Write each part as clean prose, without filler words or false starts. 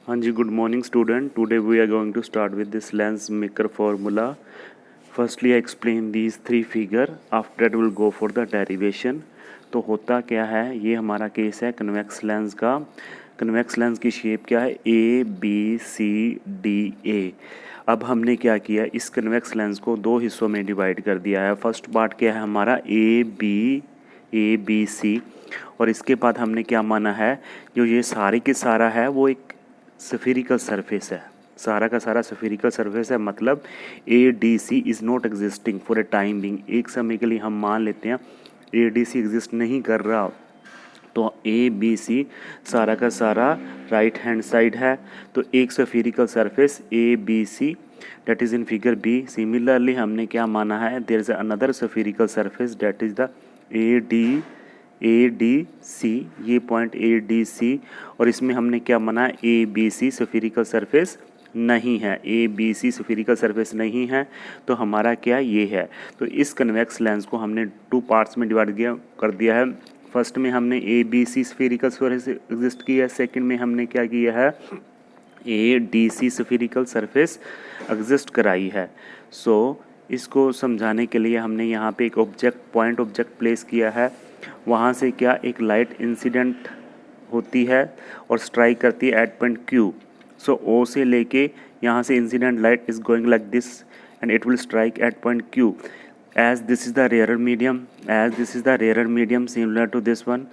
हाँ जी, good morning student. Today we are going to start with this lens maker formula. Firstly, I explain these three figure. After that, we'll go for the derivation. तो होता क्या है, ये हमारा case है convex lens का. Convex lens की shape क्या है, A B C D A. अब हमने क्या किया, इस कन्वेक्स लेंस को दो हिस्सों में डिवाइड कर दिया है. फर्स्ट पार्ट क्या है हमारा ए बी सी, और इसके बाद हमने क्या माना है, जो ये सारे के सारा है वो एक स्फेरिकल सरफेस है. सारा का सारा स्फेरिकल सरफेस है, मतलब A D C is not existing for a time being. एक समय के लिए हम मान लेते हैं ए डी सी एग्जिस्ट नहीं कर रहा, तो ए बी सी सारा का सारा राइट हैंड साइड है. तो एक spherical surface A B C, that is in figure B. Similarly हमने क्या माना है, there is another spherical surface that is the A D C. ये पॉइंट ए डी सी, और इसमें हमने क्या माना, A B C spherical surface नहीं है. A B C spherical surface नहीं है, तो हमारा क्या ये है. तो इस कन्वेक्स लेंस को हमने टू पार्ट्स में डिवाइड कर दिया है. फर्स्ट में हमने A B C spherical surface exist किया है. सेकंड में हमने क्या किया है, A D C spherical surface exist कराई है. सो इसको समझाने के लिए हमने यहाँ पे एक पॉइंट ऑब्जेक्ट प्लेस किया है. वहाँ से क्या एक लाइट इंसिडेंट होती है और स्ट्राइक करती है at point Q. So O से लेके यहाँ से incident light is going like this and it will strike at point Q. As this is the rarer medium similar to this one.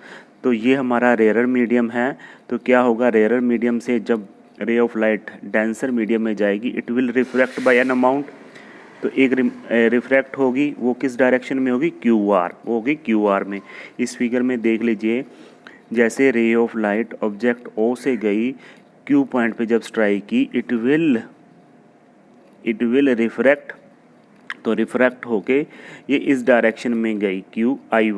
तो ये हमारा रेयरर मीडियम है. तो क्या होगा, रेयरर मीडियम से जब रे ऑफ लाइट डेंसर मीडियम में जाएगी, it will refract by an amount. तो एक रिफ्रैक्ट होगी, वो किस डायरेक्शन में होगी, क्यू आर, वो होगी क्यू आर में. इस फिगर में देख लीजिए, जैसे रे ऑफ लाइट ऑब्जेक्ट ओ से गई, क्यू पॉइंट पे जब स्ट्राइक की, इट विल रिफ्रैक्ट. तो रिफ्रैक्ट होके ये इस डायरेक्शन में गई, क्यू आई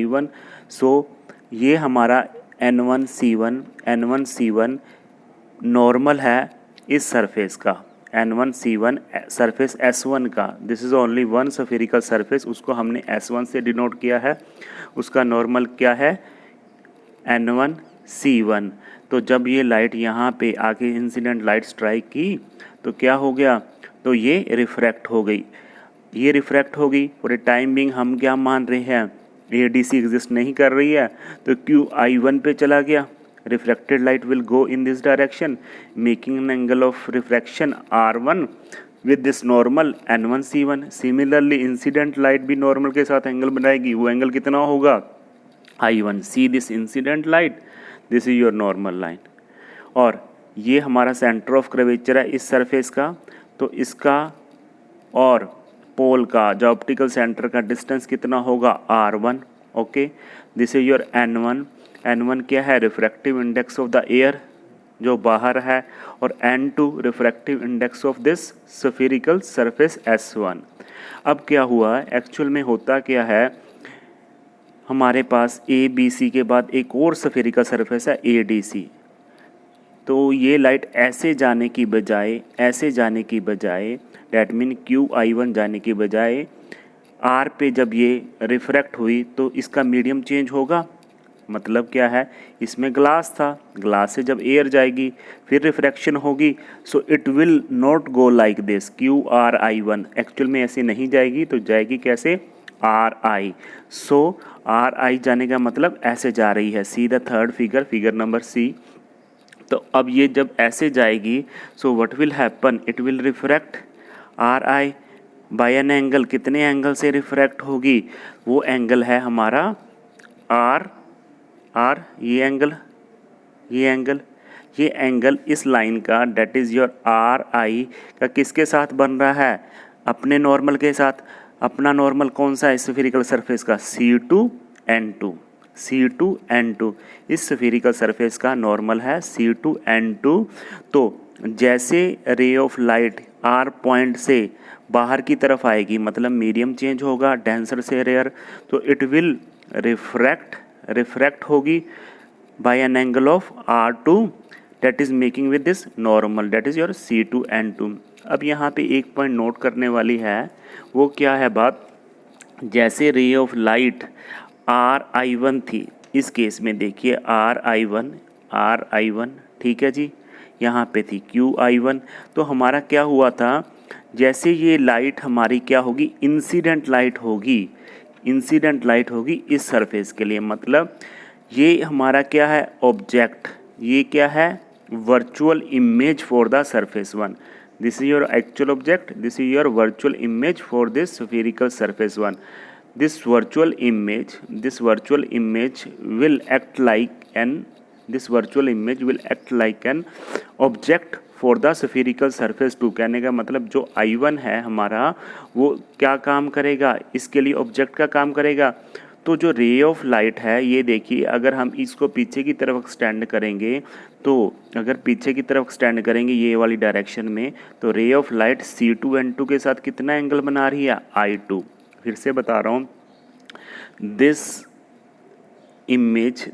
वन. सो ये हमारा N1C1 नॉर्मल है इस सरफेस का. N1C1 सरफेस S1 का, this is only one spherical surface, उसको हमने S1 से डिनोट किया है. उसका नॉर्मल क्या है, N1C1. तो जब ये लाइट यहाँ पे आके इंसिडेंट लाइट स्ट्राइक की, तो क्या हो गया, तो ये रिफ्रैक्ट हो गई. ये रिफ्रैक्ट हो गई और टाइम बिंग हम क्या मान रहे हैं, ए डी सी एग्जिस्ट नहीं कर रही है, तो क्यू आई वन पे चला गया. Refracted light will go in this direction, making an angle of refraction R1 with this normal N1C1. Similarly, incident light भी normal के साथ एंगल बनाएगी. वो एंगल कितना होगा, I1. See this incident light, this is your normal line. और ये हमारा सेंटर ऑफ कर्वेचर है इस सरफेस का. तो इसका और पोल का जो ऑप्टिकल सेंटर का डिस्टेंस कितना होगा, R1. Okay, this is your N1 क्या है, refractive index of the air जो बाहर है, और N2 refractive index of this spherical surface S1. अब क्या हुआ, एक्चुअल में होता क्या है, हमारे पास ए बी सी के बाद एक और स्फेरिकल सरफेस है ए डी सी. तो ये लाइट ऐसे जाने की बजाय that mean Q I one जाने की बजाय आर पे जब ये रिफ्रैक्ट हुई, तो इसका मीडियम चेंज होगा. मतलब क्या है, इसमें ग्लास था, ग्लास से जब एयर जाएगी फिर रिफ्रैक्शन होगी. So it will not go like this Q R I one. Actual में ऐसे नहीं जाएगी, तो जाएगी कैसे, आर आई. सो आर आई जाने का मतलब ऐसे जा रही है. See the third figure number C. तो अब ये जब ऐसे जाएगी, so what will happen, it will refract R I by an angle. कितने एंगल से रिफ्रैक्ट होगी, वो एंगल है हमारा आर. ये एंगल इस लाइन का, डेट इज़ योर आर आई का, किसके साथ बन रहा है, अपने नॉर्मल के साथ. अपना नॉर्मल कौन सा है स्फेरिकल सरफेस का, C2N2. इस स्फेरिकल सरफेस का नॉर्मल है C2N2. तो जैसे रे ऑफ लाइट आर पॉइंट से बाहर की तरफ आएगी, मतलब मीडियम चेंज होगा डेंसर से रेयर, तो इट विल रिफ्रैक्ट होगी by an angle of R2 that is making with this normal, that is your C2N2. अब यहाँ पे एक पॉइंट नोट करने वाली है, वो क्या है बात, जैसे रे ऑफ लाइट RI1 थी, इस केस में देखिए RI1 ठीक है जी, यहाँ पे थी QI1। तो हमारा क्या हुआ था, जैसे ये लाइट हमारी क्या होगी, इंसिडेंट लाइट होगी, इंसिडेंट लाइट होगी इस सरफेस के लिए, मतलब ये हमारा क्या है ऑब्जेक्ट, ये क्या है virtual image for the surface 1। This is your actual object, this is your virtual image for this spherical surface 1। this virtual image will act like an object for the spherical surface 2। कहने का मतलब जो I1 है हमारा वो क्या काम करेगा, इसके लिए ऑब्जेक्ट का काम करेगा। तो जो रे ऑफ लाइट है ये देखिए, अगर हम इसको पीछे की तरफ एक्सटेंड करेंगे, तो अगर पीछे की तरफ एक्सटेंड करेंगे ये वाली डायरेक्शन में, तो रे ऑफ लाइट C2N2 के साथ कितना एंगल बना रही है, I2। फिर से बता रहा हूँ, this image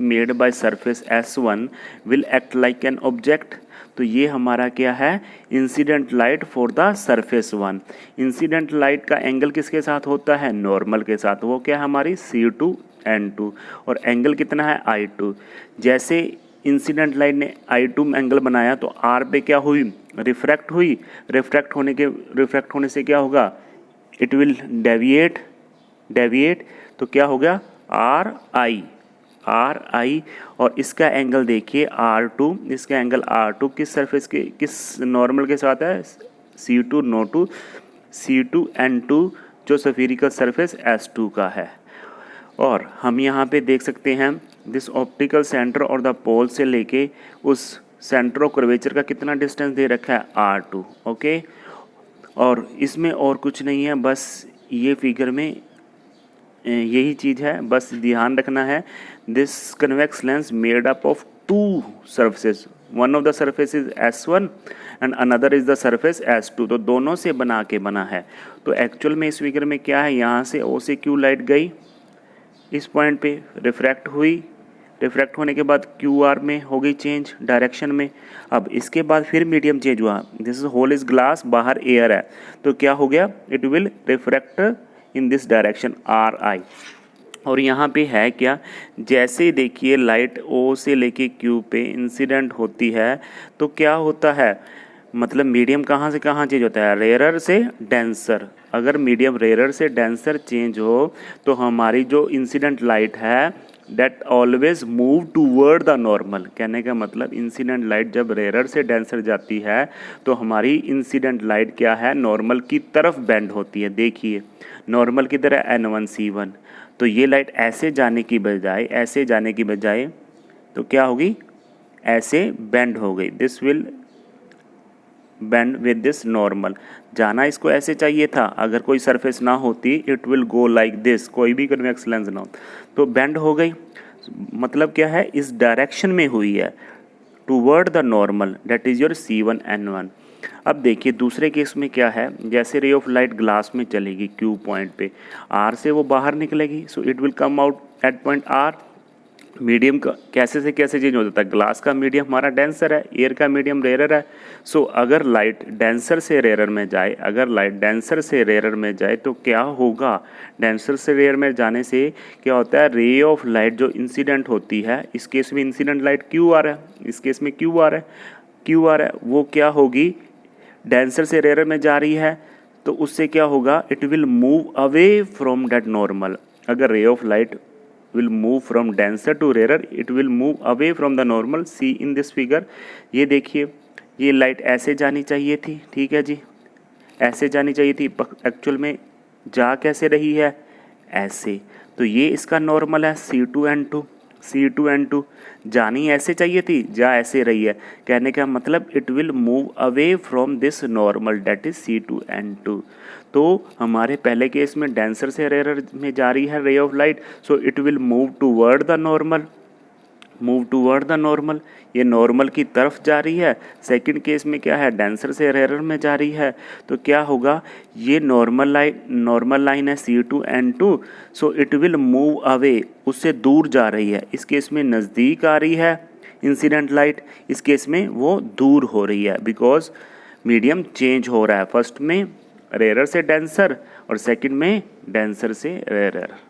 made by surface S1 will act like an object। तो ये हमारा क्या है, incident light for the surface 1। Incident light का एंगल किसके साथ होता है, नॉर्मल के साथ, वो क्या है हमारी C2N2, और एंगल कितना है I2। जैसे इंसिडेंट लाइट ने I2 एंगल बनाया तो R पे क्या हुई, रिफ्रैक्ट हुई, रिफ्रैक्ट होने से क्या होगा, इट विल डेविएट, तो क्या हो गया आर आई, और इसका एंगल देखिए R2, इसका एंगल R2 किस सरफेस के, किस नॉर्मल के साथ है, C2N2 जो स्फेरिकल सरफेस S2 का है। और हम यहाँ पे देख सकते हैं दिस ऑप्टिकल सेंटर और द पोल से लेके उस सेंटर ऑफ कर्वेचर का कितना डिस्टेंस दे रखा है, R2। ओके, और इसमें और कुछ नहीं है, बस ये फिगर में यही चीज़ है, बस ध्यान रखना है। This convex lens made up of 2 surfaces, one of the surface is S1 and another is the surface S2। तो दोनों से बना है। तो एक्चुअल में इस फिगर में क्या है, यहाँ से O से Q लाइट गई, इस पॉइंट पे रिफ्रैक्ट हुई, रिफ्रैक्ट होने के बाद QR में हो गई चेंज डायरेक्शन में। अब इसके बाद फिर मीडियम चेंज हुआ, this is whole is glass, बाहर एयर है, तो क्या हो गया, it will refract in this direction RI। और यहाँ पे है क्या, जैसे देखिए लाइट O से लेके Q पे इंसिडेंट होती है तो क्या होता है, मतलब मीडियम कहाँ से कहाँ चेंज होता है, रेयरर से डेंसर। अगर मीडियम रेयरर से डेंसर चेंज हो तो हमारी जो इंसिडेंट लाइट है that always move toward the normal. कहने का मतलब इंसिडेंट लाइट जब रेयरर से डेंसर जाती है तो हमारी इंसिडेंट लाइट क्या है, नॉर्मल की तरफ बेंड होती है। देखिए नॉर्मल की तरह N1C1, तो ये लाइट ऐसे जाने की बजाय तो क्या होगी, ऐसे बेंड हो गई, this will bend with this normal. जाना इसको ऐसे चाहिए था, अगर कोई सरफेस ना होती it will go like this, कोई भी कन्वेक्स लेंस ना हो तो बेंड हो गई। मतलब क्या है, इस डायरेक्शन में हुई है, toward the normal, that is your C1N1। अब देखिए दूसरे केस में क्या है, जैसे रे ऑफ लाइट ग्लास में चलेगी Q पॉइंट पे, R से वो बाहर निकलेगी, so it will come out at point R। Medium का कैसे से कैसे चेंज हो जाता है, ग्लास का मीडियम हमारा डेंसर है, एयर का मीडियम रेयरर है। सो अगर लाइट डेंसर से रेयरर में जाए, तो क्या होगा, डेंसर से रेयर में जाने से क्या होता है, रे ऑफ लाइट जो इंसिडेंट होती है, इस केस में इंसिडेंट लाइट QR है, इस केस में QR है, वो क्या होगी, डेंसर से रेयरर में जा रही है तो उससे क्या होगा, it will move away from that normal. अगर ray of light will move from denser to rarer, it will move away from the normal। see in this figure, ये देखिए ये लाइट ऐसे जानी चाहिए थी, ठीक है जी, ऐसे जानी चाहिए थी, एक्चुअल में जा कैसे रही है, ऐसे। तो ये इसका नॉर्मल है C2N2 जानी ऐसे चाहिए थी, जा ऐसे रही है। कहने का मतलब it will move away from this normal, that is C2N2। तो हमारे पहले केस में डेंसर से रेयरर में जा रही है रे of light, so it will move toward the normal, ये नॉर्मल की तरफ जा रही है। सेकंड केस में क्या है, डेंसर से रेयरर में जा रही है, तो क्या होगा, ये नॉर्मल लाइन है C2N2, so it will move away, उससे दूर जा रही है। इस केस में नज़दीक आ रही है इंसिडेंट लाइट, इस केस में वो दूर हो रही है, बिकॉज मीडियम चेंज हो रहा है, फर्स्ट में रेयरर से डेंसर और सेकंड में डेंसर से रेयरर।